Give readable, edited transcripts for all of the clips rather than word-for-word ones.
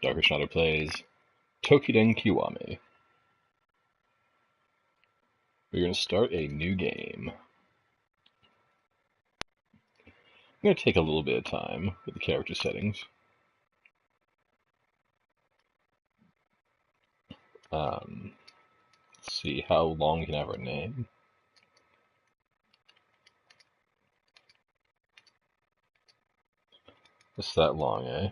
Dr. Schneider plays Toukiden Kiwami. We're going to start a new game. I'm going to take a little bit of time with the character settings. Let's see how long we can have our name. Just that long, eh?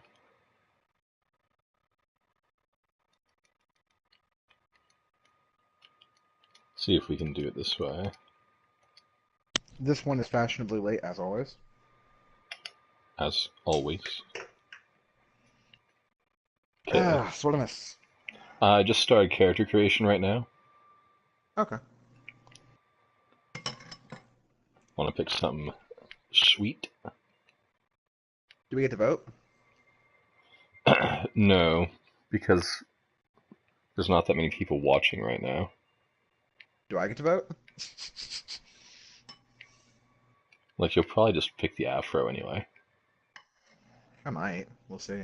See if we can do it this way. This one is fashionably late, as always. As always. Okay. That's what I miss. I just started character creation right now. Okay. Want to pick something sweet? Do we get to vote? No, because there's not that many people watching right now. Do I get to vote? Like, you'll probably just pick the afro anyway. I might. We'll see.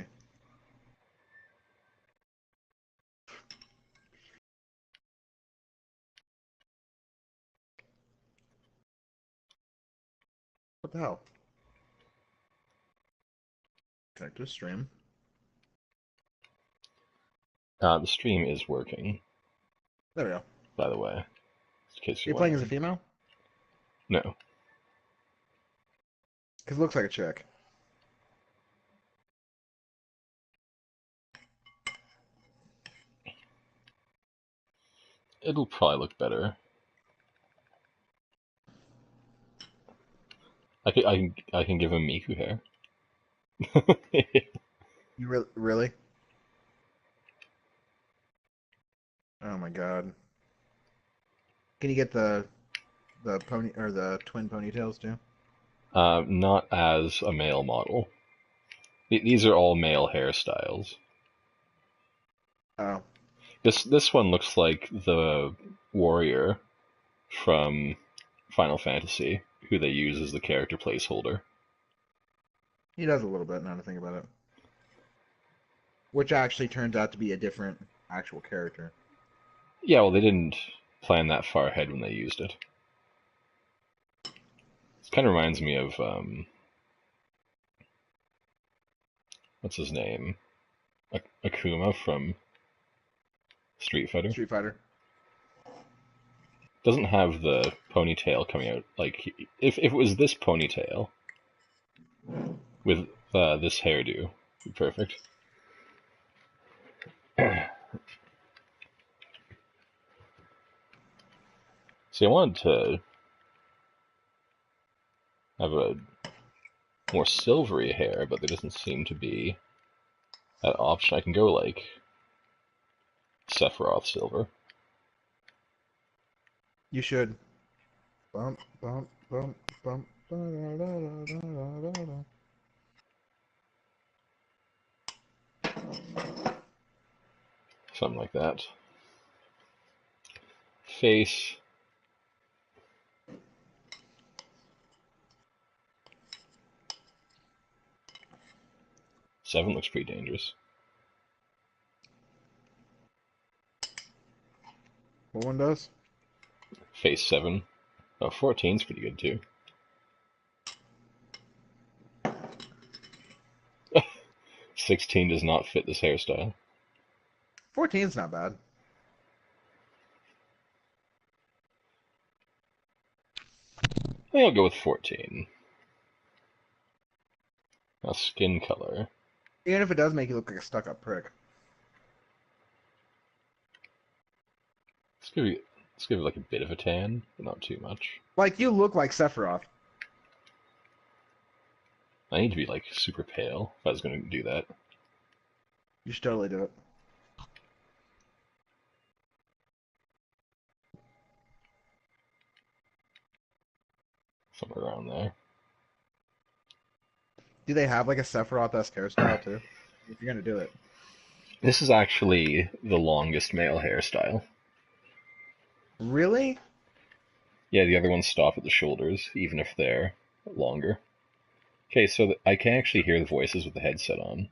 What the hell? Connect to a stream. The stream is working. There we go. By the way, in case you're playing as a female? No. Because it looks like a chick. It'll probably look better. I can give him Miku hair. You really? Oh my god. Can you get the pony or the twin ponytails too? Not as a male model. These are all male hairstyles. Oh. This one looks like the warrior from Final Fantasy, who they use as the character placeholder. He does a little bit, now to think about it. Which actually turns out to be a different actual character. Yeah, well, they didn't plan that far ahead when they used it. This kind of reminds me of, what's his name? Akuma from Street Fighter. Street Fighter. Doesn't have the ponytail coming out. Like, if it was this ponytail with this hairdo, it'd be perfect. See, I wanted to have a more silvery hair, but there doesn't seem to be that option. I can go like Sephiroth silver. You should. Bump, bump, bump, bump. Da, da, da, da, da, da. Something like that. Face. Seven looks pretty dangerous. What one does? Face 7. Oh, 14's pretty good too. 16 does not fit this hairstyle. 14's not bad. I think I'll go with 14. Now, skin color. Even if it does make you look like a stuck-up prick. Let's give it like a bit of a tan, but not too much. Like, you look like Sephiroth. I need to be like super pale if I was going to do that. You should totally do it. Somewhere around there. Do they have like a Sephiroth-esque hairstyle too? If you're gonna do it. This is actually the longest male hairstyle. Really? Yeah, the other ones stop at the shoulders, even if they're longer. Okay, so I can actually hear the voices with the headset on.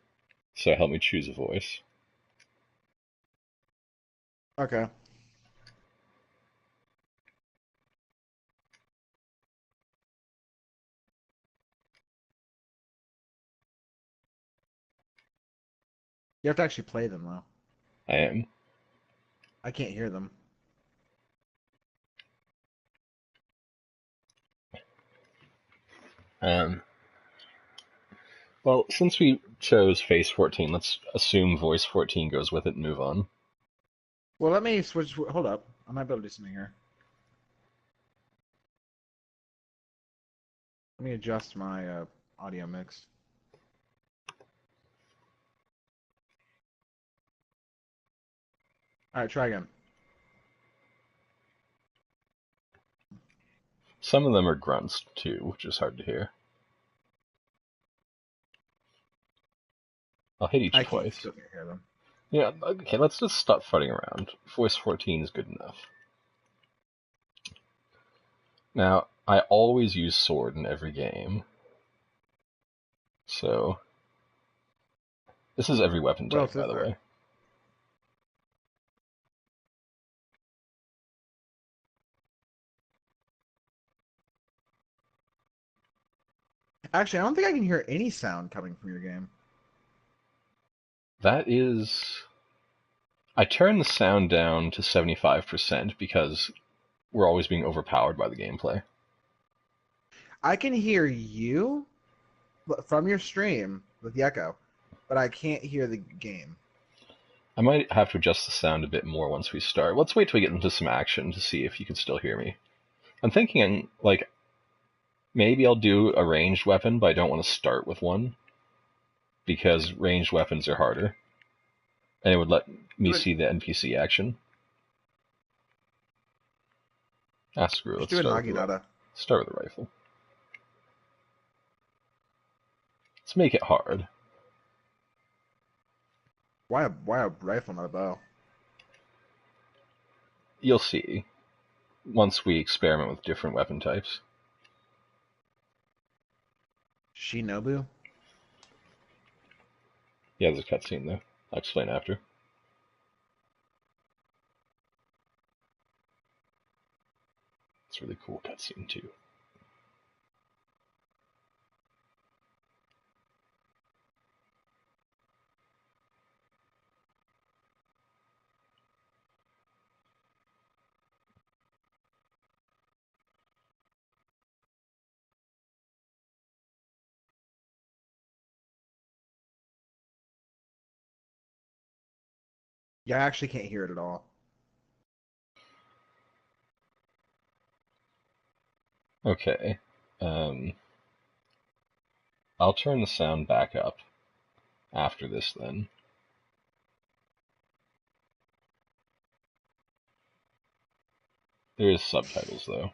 So help me choose a voice. Okay. You have to actually play them though. I am. I can't hear them. Um, well, since we chose Face 14, let's assume Voice 14 goes with it and move on. Well, let me switch. Hold up. I might be able to do something here. Let me adjust my audio mix. All right, try again. Some of them are grunts, too, which is hard to hear. I'll hit each I can't twice. still can't hear them. Yeah, okay, let's just stop fighting around. Voice 14 is good enough. Now, I always use sword in every game. So, this is every weapon What type, else by is the there? way. Actually, I don't think I can hear any sound coming from your game. That is... I turned the sound down to 75% because we're always being overpowered by the gameplay. I can hear you from your stream with the echo, but I can't hear the game. I might have to adjust the sound a bit more once we start. Let's wait till we get into some action to see if you can still hear me. I'm thinking, like, maybe I'll do a ranged weapon, but I don't want to start with one because ranged weapons are harder, and it would let me Do it. see the NPC action. Ah, screw it. Just Let's do a start with the naginata. rifle. Let's make it hard. Why a rifle, not a bow? You'll see once we experiment with different weapon types. Shinobu? Yeah, there's a cutscene though. I'll explain after. It's a really cool cutscene too. Yeah, I actually can't hear it at all. Okay. Um, I'll turn the sound back up after this then. There is subtitles though.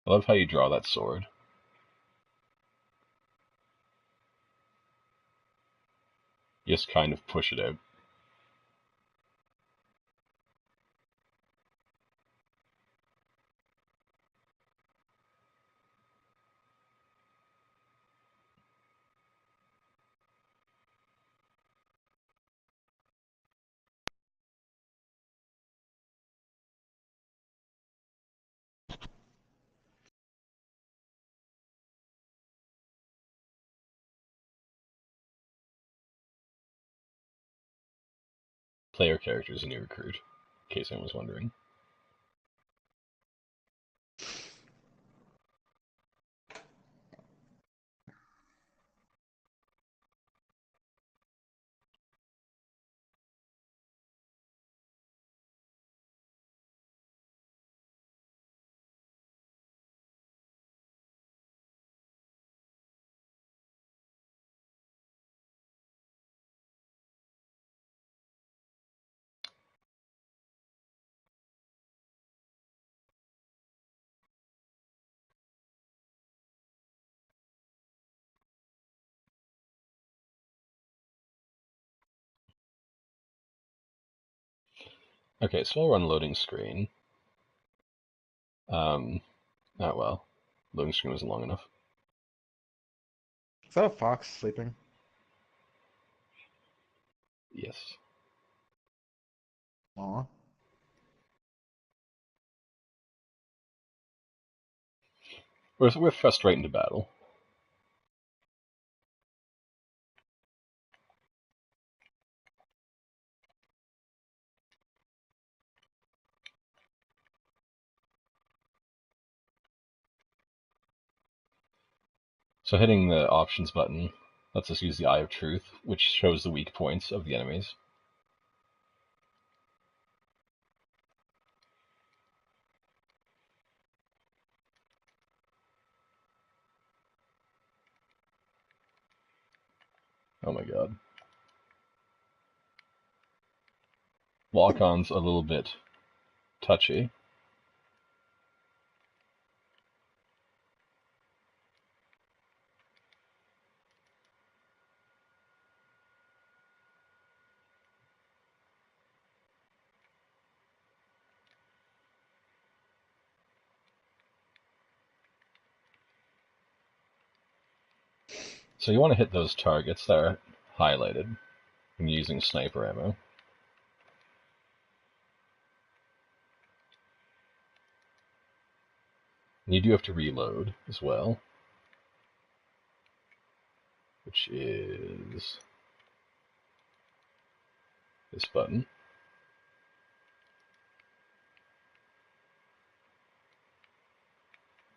I love how you draw that sword. You just kind of push it out. Player character is a new recruit, in case anyone was wondering. Okay, so I'll run loading screen. Oh well, loading screen wasn't long enough. Is that a fox sleeping? Yes. Aw. We're thrust right into battle. So hitting the options button lets us use the Eye of Truth, which shows the weak points of the enemies. Oh my god. Lock-on's a little bit touchy. So you want to hit those targets that are highlighted when using sniper ammo. And you do have to reload as well, which is this button.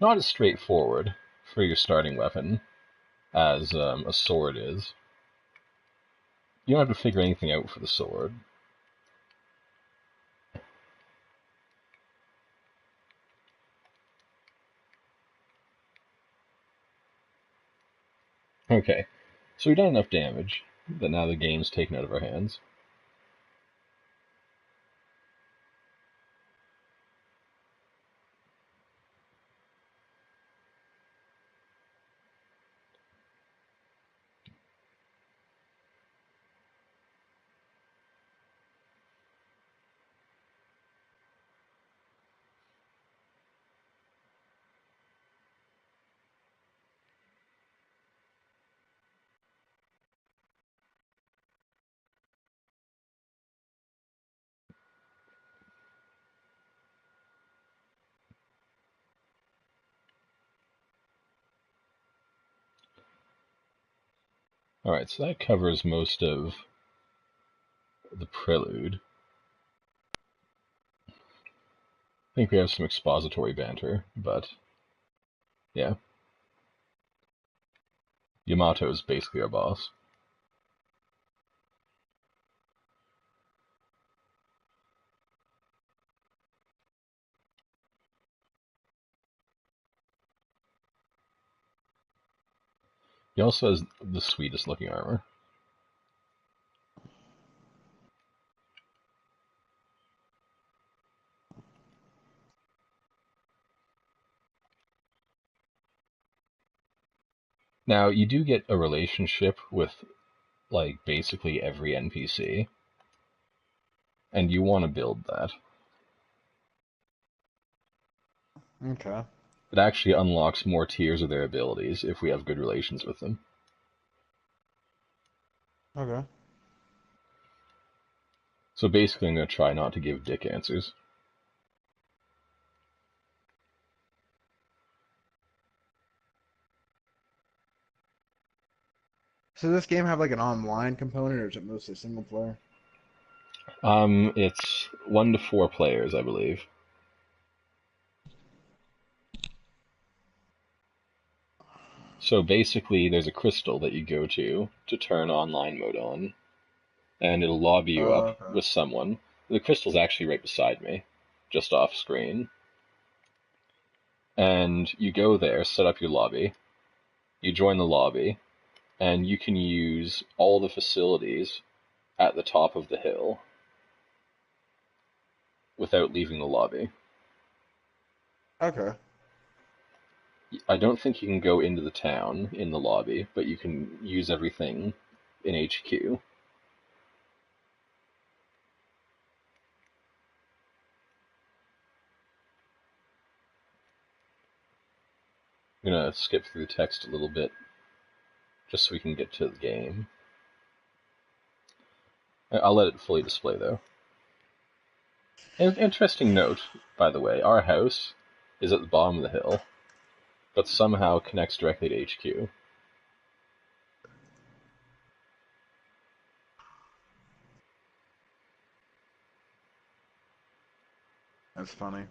Not as straightforward for your starting weapon as a sword is. You don't have to figure anything out for the sword. Okay, so we've done enough damage that now the game's taken out of our hands. Alright, so that covers most of the prelude. I think we have some expository banter, but yeah. Yamato is basically our boss. He also has the sweetest looking armor. Now, you do get a relationship with, like, basically every NPC, and you want to build that. Okay. It actually unlocks more tiers of their abilities if we have good relations with them. Okay. So basically, I'm going to try not to give dick answers. So does this game have like an online component, or is it mostly single player? It's 1 to 4 players, I believe. So basically, there's a crystal that you go to turn online mode on, and it'll lobby you up Okay. with someone. The crystal's actually right beside me, just off screen. And you go there, set up your lobby, you join the lobby, and you can use all the facilities at the top of the hill without leaving the lobby. Okay. I don't think you can go into the town in the lobby, but you can use everything in HQ. I'm gonna skip through the text a little bit, just so we can get to the game. I'll let it fully display, though. Interesting note, by the way, our house is at the bottom of the hill, but somehow connects directly to HQ. That's funny.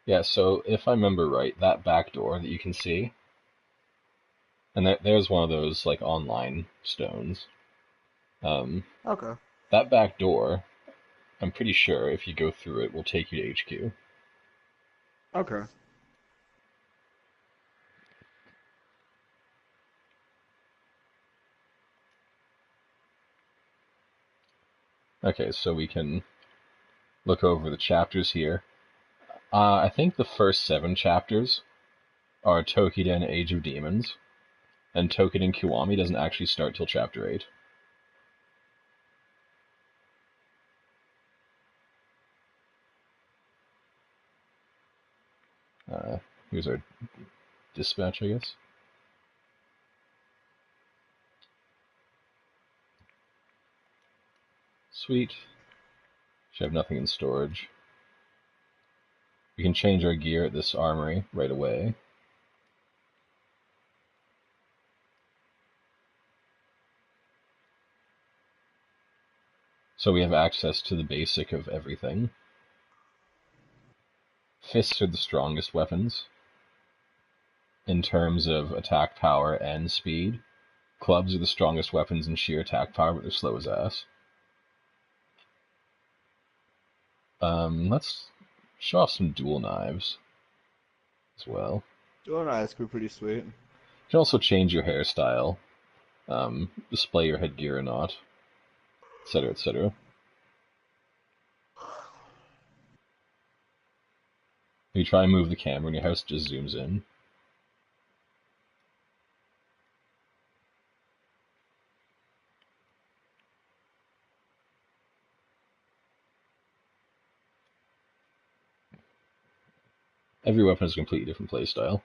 Yeah, so if I remember right, that back door that you can see, and there's one of those, like, online stones. Okay. That back door, I'm pretty sure if you go through it, will take you to HQ. Okay. Okay, so we can look over the chapters here. I think the first 7 chapters are Toukiden Age of Demons, and Toukiden Kiwami doesn't actually start till chapter 8. Here's our dispatch, I guess. Sweet. Should have nothing in storage. We can change our gear at this armory right away. So we have access to the basic of everything. Fists are the strongest weapons in terms of attack power and speed. Clubs are the strongest weapons in sheer attack power, but they're slow as ass. Let's show off some dual knives as well. Dual knives could be pretty sweet. You can also change your hairstyle, display your headgear or not, etc., etc. If you try and move the camera in your house, it just zooms in. Every weapon has a completely different playstyle.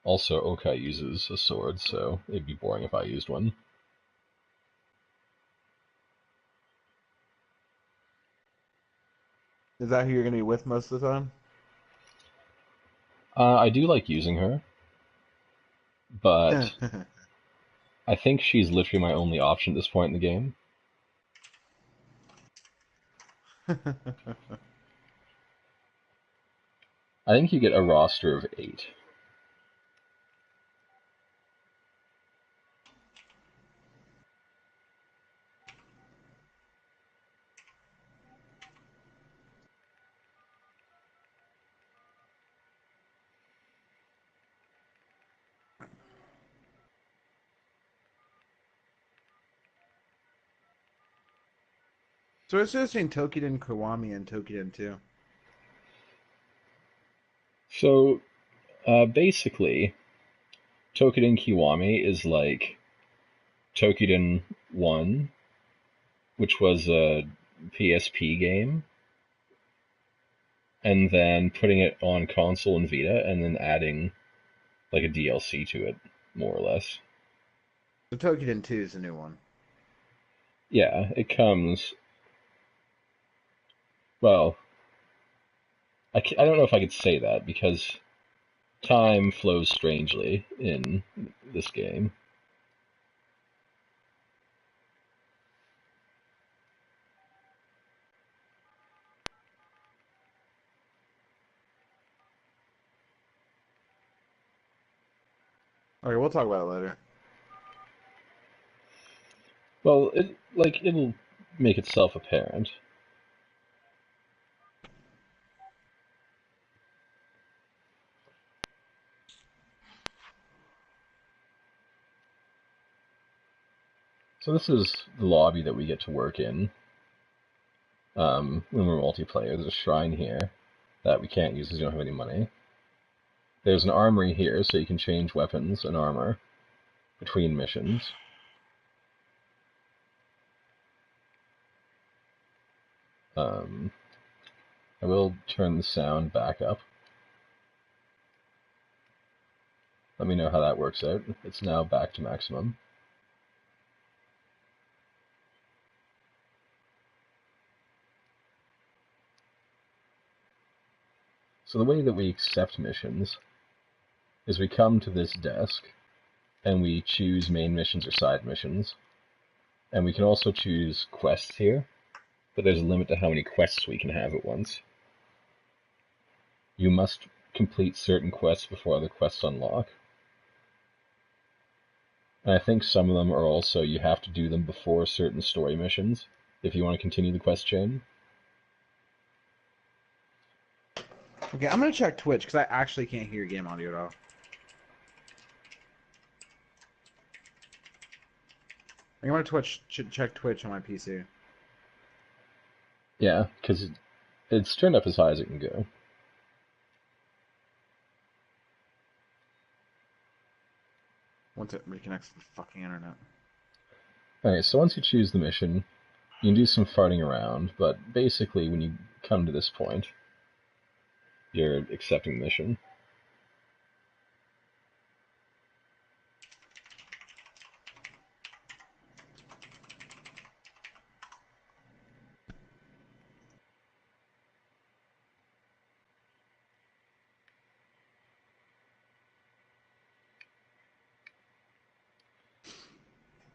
Also, Okai uses a sword, so it'd be boring if I used one. Is that who you're gonna be with most of the time? I do like using her, but I think she's literally my only option at this point in the game. I think you get a roster of 8. So it's just in Toukiden Kiwami and Toukiden 2. So, basically, Toukiden Kiwami is like Toukiden 1, which was a PSP game, and then putting it on console and Vita, and then adding like a DLC to it, more or less. So Toukiden 2 is the new one. Yeah, it comes. Well, I don't know if I could say that because time flows strangely in this game. Okay, we'll talk about it later. Well, it'll make itself apparent. So this is the lobby that we get to work in when we're multiplayer. There's a shrine here. that we can't use because we don't have any money. There's an armory here, so you can change weapons and armor between missions. I will turn the sound back up. Let me know how that works out. It's now back to maximum. So the way that we accept missions is we come to this desk and we choose main missions or side missions. And we can also choose quests here, but there's a limit to how many quests we can have at once. You must complete certain quests before other quests unlock. And I think some of them are also you have to do them before certain story missions if you want to continue the quest chain. Okay, I'm gonna check Twitch because I actually can't hear game audio at all. I'm gonna check Twitch on my PC. Yeah, because it's turned up as high as it can go. Once it reconnects to the fucking internet. Okay, so once you choose the mission, you can do some farting around, but basically when you come to this point, you're accepting the mission.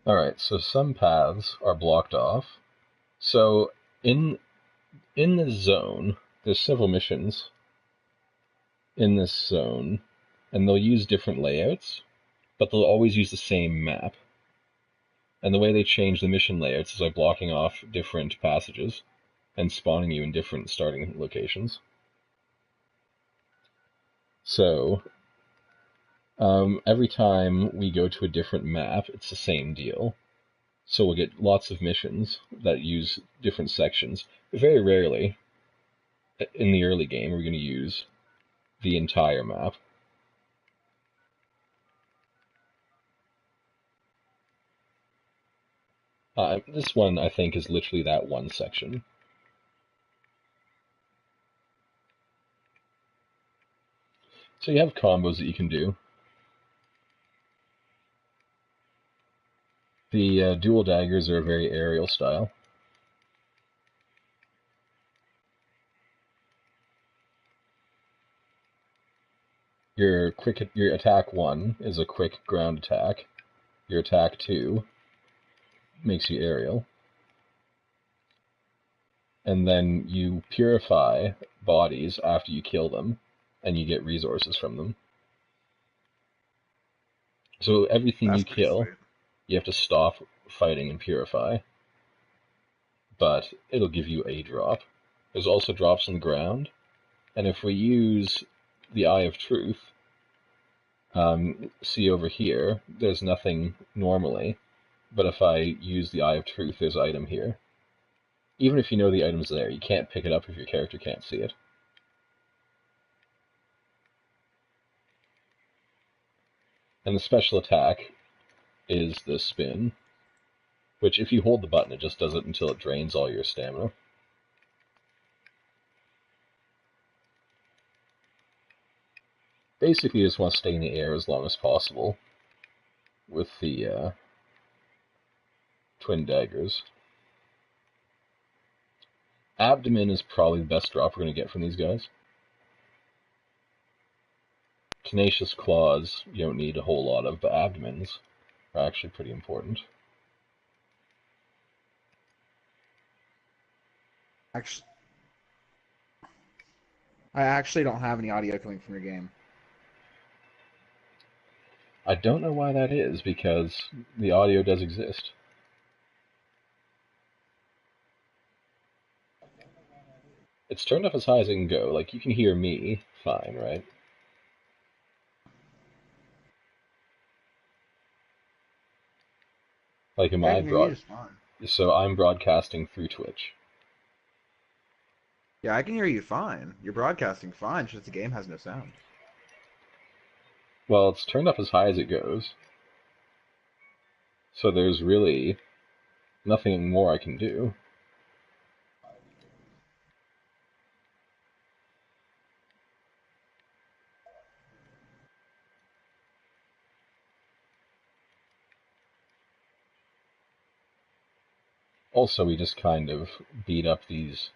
Alright, so some paths are blocked off. So in this zone, there's several missions in this zone, and they'll use different layouts, but they'll always use the same map. And the way they change the mission layouts is by blocking off different passages and spawning you in different starting locations. So every time we go to a different map, it's the same deal. So we'll get lots of missions that use different sections. Very rarely, in the early game, we're going to use the entire map. This one, I think, is literally that one section. So you have combos that you can do. The dual daggers are a very aerial style. Your attack 1 is a quick ground attack. Your attack 2 makes you aerial. And then you purify bodies after you kill them, and you get resources from them. So everything you kill, you have to stop fighting and purify. But it'll give you a drop. There's also drops on the ground, and if we use the Eye of Truth, see over here, there's nothing normally, but if I use the Eye of Truth, there's an item here. Even if you know the item's there, you can't pick it up if your character can't see it. And the special attack is the spin, which if you hold the button, it just does it until it drains all your stamina. Basically, you just want to stay in the air as long as possible with the twin daggers. Abdomen is probably the best drop we're going to get from these guys. Tenacious claws you don't need a whole lot of, but abdomens are actually pretty important. I actually don't have any audio coming from your game. I don't know why that is, because the audio does exist. It's turned up as high as it can go. Like, you can hear me fine, right? Like, I can hear you just fine. So I'm broadcasting through Twitch. Yeah, I can hear you fine. You're broadcasting fine, it's just the game has no sound. Well, it's turned up as high as it goes, so there's really nothing more I can do. Also, we just kind of beat up these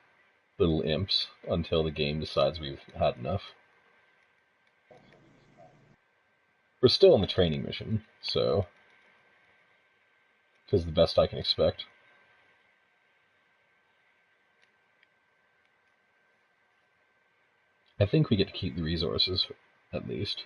little imps until the game decides we've had enough. We're still in the training mission, so this is the best I can expect. I think we get to keep the resources, at least.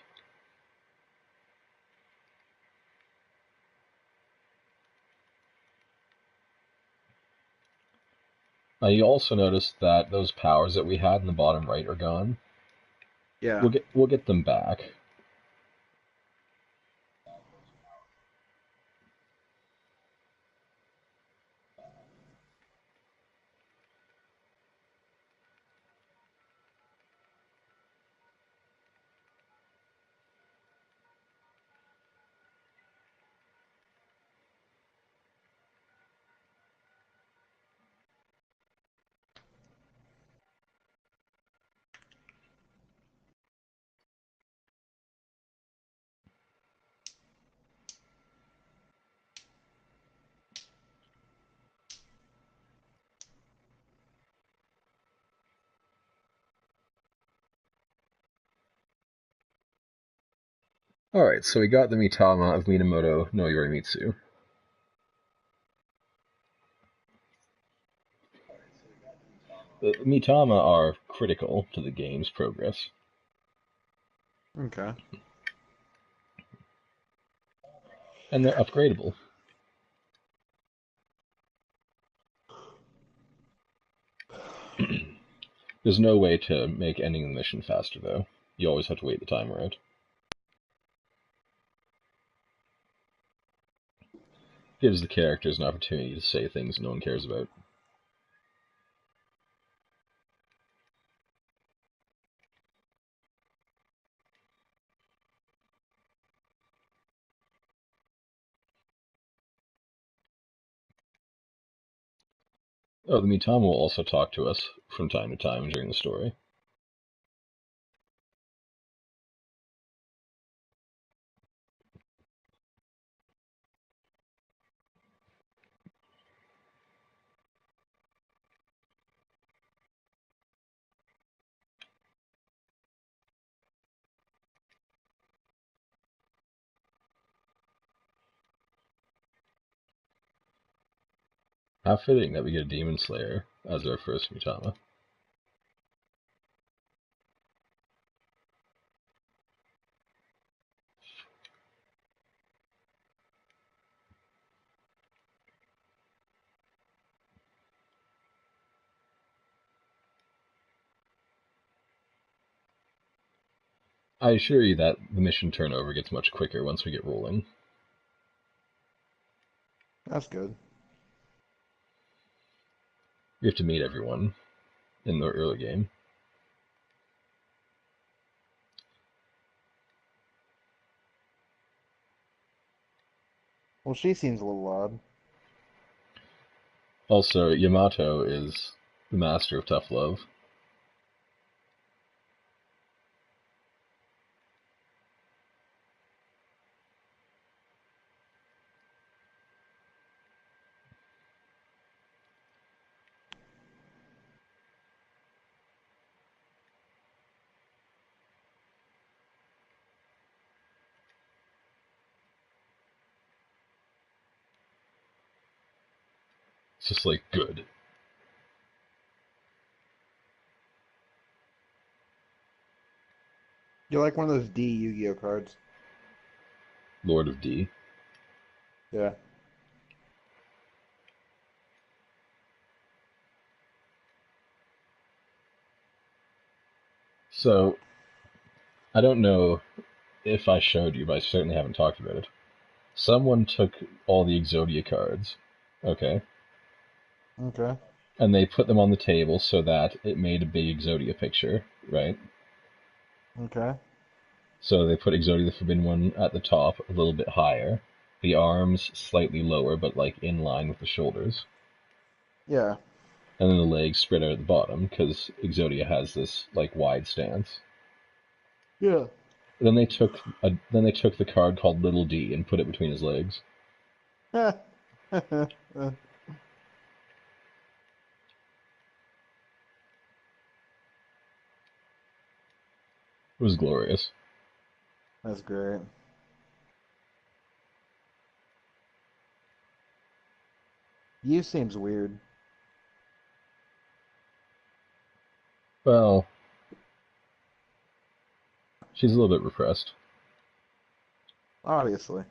You also noticed that those powers that we had in the bottom right are gone. Yeah. We'll get them back. Alright, so we got the Mitama of Minamoto no Yorimitsu. The Mitama are critical to the game's progress, Okay. and they're upgradable. There's no way to make ending the mission faster, though. You always have to wait the timer out. Gives the characters an opportunity to say things no one cares about. Oh, the Mitama will also talk to us from time to time during the story. How fitting that we get a Demon Slayer as our first Mitama. I assure you that the mission turnover gets much quicker once we get rolling. That's good. We have to meet everyone in the early game. Well, she seems a little odd. Also, Yamato is the master of tough love. It's just like good. You're like one of those D Yu-Gi-Oh cards. Lord of D. Yeah. So, I don't know if I showed you, but I certainly haven't talked about it. Someone took all the Exodia cards, okay, Okay. and they put them on the table so that it made a big Exodia picture, right? Okay. So they put Exodia the Forbidden One at the top, a little bit higher, the arms slightly lower, but like in line with the shoulders, Yeah. and then the legs spread out at the bottom because Exodia has this like wide stance. Yeah. Then they took the card called Little D and put it between his legs. That's It was glorious. great. You seems weird. Well, she's a little bit repressed. Obviously.